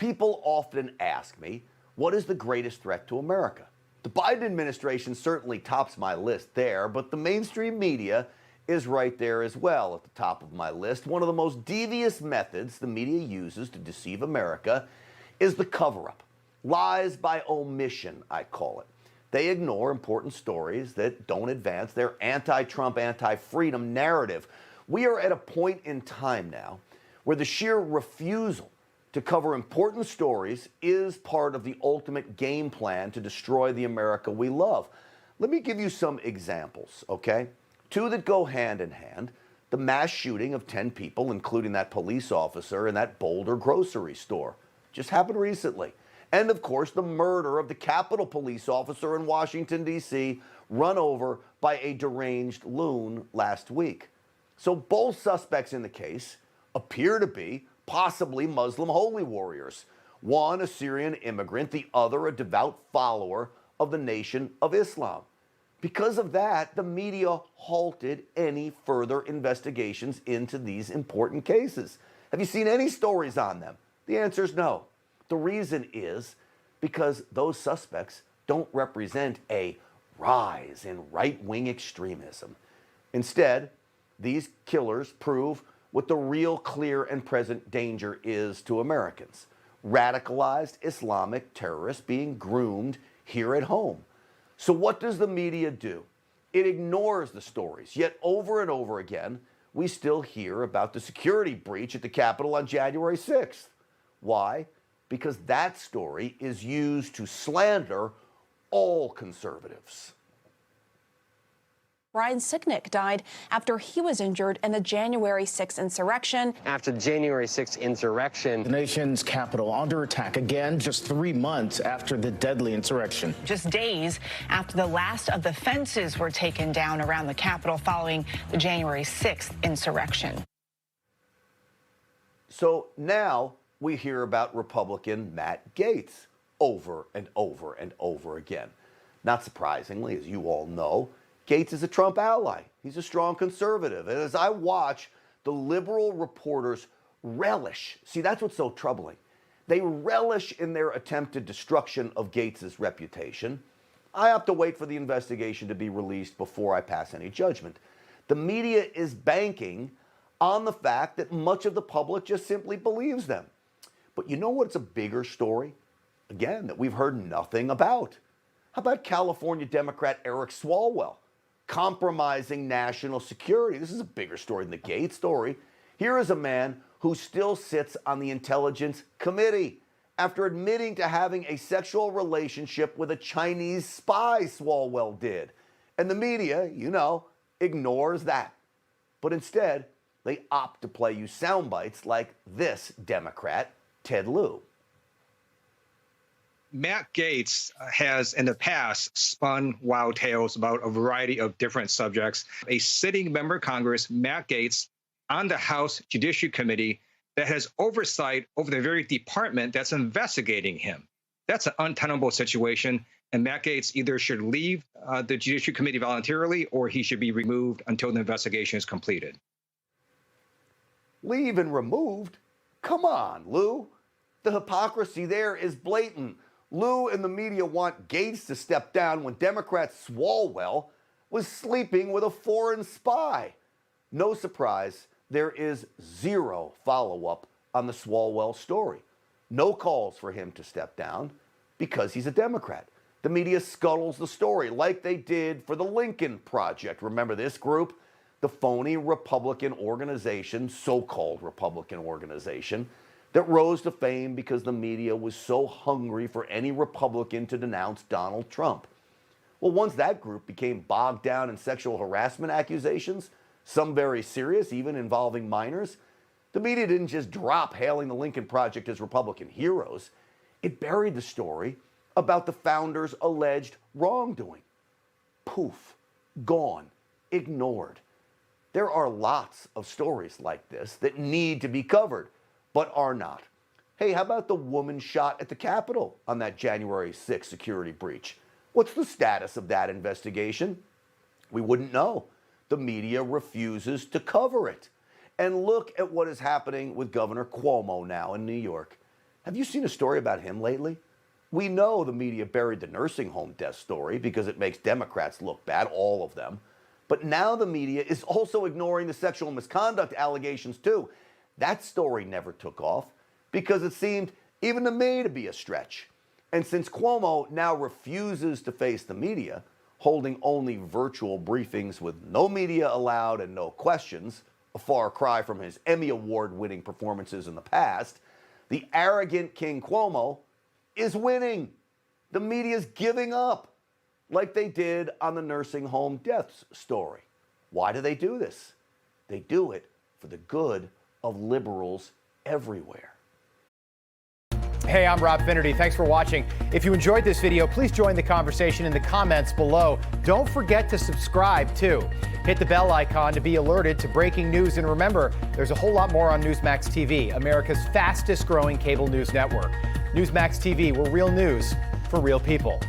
People often ask me, what is the greatest threat to America? The Biden administration certainly tops my list there, but the mainstream media is right there as well at the top of my list. One of the most devious methods the media uses to deceive America is the cover-up. Lies by omission, I call it. They ignore important stories that don't advance their anti-Trump, anti-freedom narrative. We are at a point in time now where the sheer refusal to cover important stories is part of the ultimate game plan to destroy the America we love. Let me give you some examples, okay? Two that go hand in hand. The mass shooting of 10 people, including that police officer in that Boulder grocery store. Just happened recently. And of course, the murder of the Capitol police officer in Washington, D.C., run over by a deranged loon last week. So both suspects in the case appear to be possibly Muslim holy warriors. One a Syrian immigrant, the other a devout follower of the Nation of Islam. Because of that, the media halted any further investigations into these important cases. Have you seen any stories on them? The answer is no. The reason is because those suspects don't represent a rise in right-wing extremism. Instead, these killers prove what the real, clear, and present danger is to Americans. Radicalized Islamic terrorists being groomed here at home. So what does the media do? It ignores the stories, yet over and over again, we still hear about the security breach at the Capitol on January 6th. Why? Because that story is used to slander all conservatives. Brian Sicknick died after he was injured in the January 6th insurrection. After the January 6th insurrection, the nation's capital under attack again just 3 months after the deadly insurrection. Just days after the last of the fences were taken down around the Capitol following the January 6th insurrection. So now we hear about Republican Matt Gaetz over and over and over again. Not surprisingly, as you all know, Gaetz is a Trump ally. He's a strong conservative. And as I watch the liberal reporters relish, see, that's what's so troubling. They relish in their attempted destruction of Gaetz's reputation. I have to wait for the investigation to be released before I pass any judgment. The media is banking on the fact that much of the public just simply believes them. But you know what's a bigger story? Again, that we've heard nothing about. How about California Democrat Eric Swalwell compromising national security? This is a bigger story than the Gaetz story. Here is a man who still sits on the Intelligence Committee after admitting to having a sexual relationship with a Chinese spy, Swalwell did. And the media, you know, ignores that. But instead, they opt to play you sound bites like this Democrat, Ted Lieu. Matt Gaetz has in the past spun wild tales about a variety of different subjects. A sitting member of Congress, Matt Gaetz, on the House Judiciary Committee that has oversight over the very department that's investigating him. That's an untenable situation, and Matt Gaetz either should leave the Judiciary Committee voluntarily or he should be removed until the investigation is completed. Leave and removed? Come on, Lieu. The hypocrisy there is blatant. Lieu and the media want Gaetz to step down when Democrat Swalwell was sleeping with a foreign spy. No surprise, there is zero follow-up on the Swalwell story. No calls for him to step down because he's a Democrat. The media scuttles the story like they did for the Lincoln Project. Remember this group? The phony Republican organization, so-called Republican organization, that rose to fame because the media was so hungry for any Republican to denounce Donald Trump. Well, once that group became bogged down in sexual harassment accusations, some very serious, even involving minors, the media didn't just drop hailing the Lincoln Project as Republican heroes. It buried the story about the founders' alleged wrongdoing. Poof, gone, ignored. There are lots of stories like this that need to be covered, but are not. Hey, how about the woman shot at the Capitol on that January 6th security breach? What's the status of that investigation? We wouldn't know. The media refuses to cover it. And look at what is happening with Governor Cuomo now in New York. Have you seen a story about him lately? We know the media buried the nursing home death story because it makes Democrats look bad, all of them. But now the media is also ignoring the sexual misconduct allegations too. That story never took off because it seemed, even to me, to be a stretch. And since Cuomo now refuses to face the media, holding only virtual briefings with no media allowed and no questions, a far cry from his Emmy Award-winning performances in the past, the arrogant King Cuomo is winning. The media's giving up, like they did on the nursing home deaths story. Why do they do this? They do it for the good of liberals everywhere. Hey, I'm Rob Finnerty. Thanks for watching. If you enjoyed this video, please join the conversation in the comments below. Don't forget to subscribe, too. Hit the bell icon to be alerted to breaking news. And remember, there's a whole lot more on Newsmax TV, America's fastest growing cable news network. Newsmax TV, we're real news for real people.